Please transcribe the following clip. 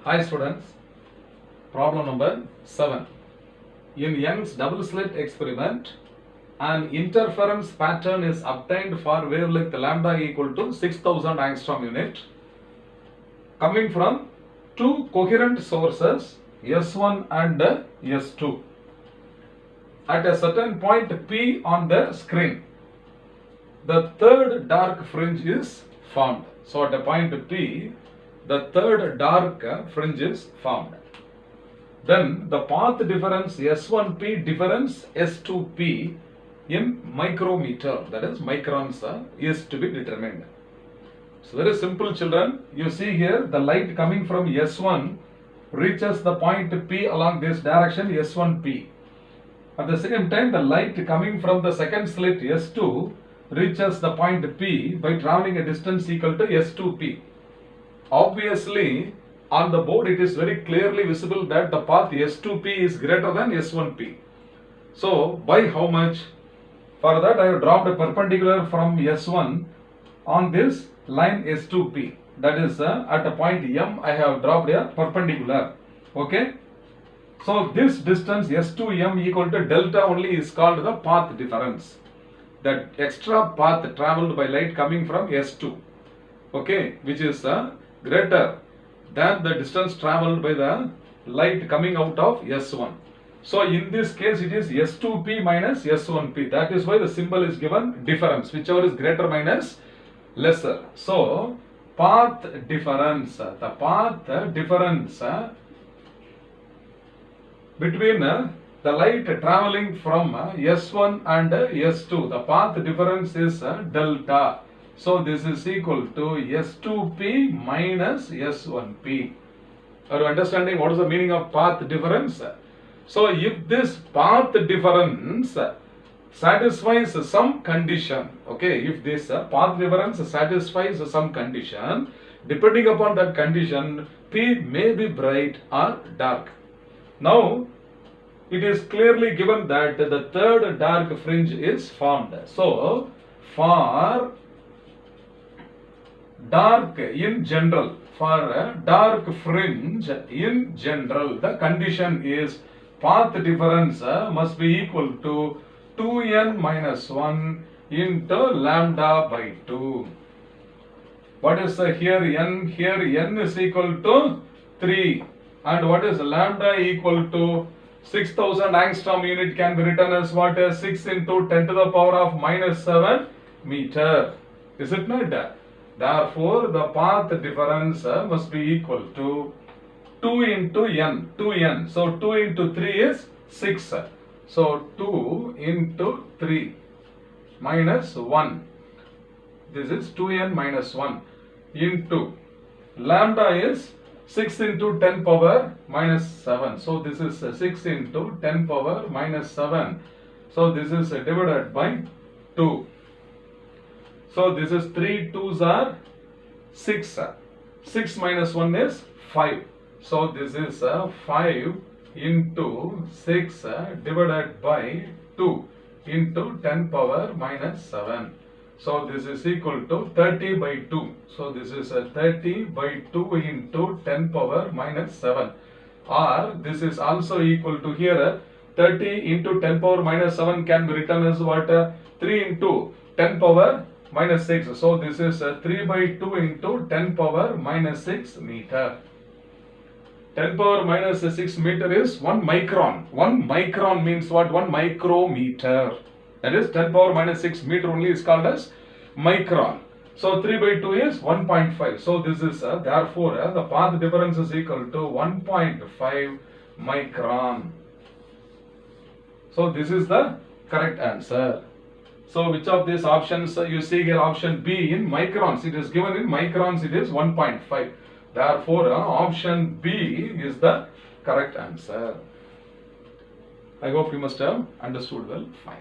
Hi students, problem number 7. In Young's double slit experiment, an interference pattern is obtained for wavelength lambda equal to 6000 angstrom unit coming from two coherent sources S1 and S2 at a certain point P on the screen. The third dark fringe is formed. So at a point P, the third dark fringe is formed. Then the path difference S1P difference S2P in micrometer, that is microns, is to be determined. So very simple, children. You see here the light coming from S1 reaches the point P along this direction S1P. At the same time, the light coming from the second slit S2 reaches the point P by traveling a distance equal to S2P. Obviously, on the board it is very clearly visible that the path S2P is greater than S1P. So, by how much? For that I have dropped a perpendicular from S1 on this line S2P. That is at a point M I have dropped a perpendicular. Okay. So, this distance S2M equal to delta only is called the path difference. That extra path travelled by light coming from S2. Okay, which is greater than the distance travelled by the light coming out of S1. So in this case it is S2P minus S1P. That is why the symbol is given difference, whichever is greater minus lesser. So path difference, the path difference between the light travelling from S1 and S2, the path difference is delta. So this is equal to S2P minus S1P. Are you understanding what is the meaning of path difference? So if this path difference satisfies some condition, okay, if this path difference satisfies some condition, depending upon that condition, P may be bright or dark. Now, it is clearly given that the third dark fringe is formed. So, for dark in general, for a dark fringe in general, the condition is path difference must be equal to 2n minus 1 into lambda by 2. What is here n? Here n is equal to 3. And what is lambda equal to 6000 angstrom unit can be written as what? 6 into 10 to the power of minus 7 meter. Is it not? Therefore, the path difference must be equal to 2 into n, 2n. So, 2 into 3 is 6. So, 2 into 3 minus 1. This is 2n minus 1 into lambda is 6 into 10 power minus 7. So, this is 6 into 10 power minus 7. So, this is divided by 2. So, this is 3 2s are 6. 6 minus 1 is 5. So, this is 5 into 6 divided by 2 into 10 power minus 7. So, this is equal to 30 by 2. So, this is 30 by 2 into 10 power minus 7. Or this is also equal to here 30 into 10 power minus 7 can be written as what? 3 into 10 power minus 6. So, this is 3 by 2 into 10 power minus 6 meter. 10 power minus 6 meter is 1 micron. 1 micron means what? 1 micrometer. That is 10 power minus 6 meter only is called as micron. So, 3 by 2 is 1.5. So, this is therefore the path difference is equal to 1.5 micron. So, this is the correct answer. So, which of these options you see here? Option B in microns. It is given in microns, it is 1.5. Therefore, option B is the correct answer. I hope you must have understood well. Fine.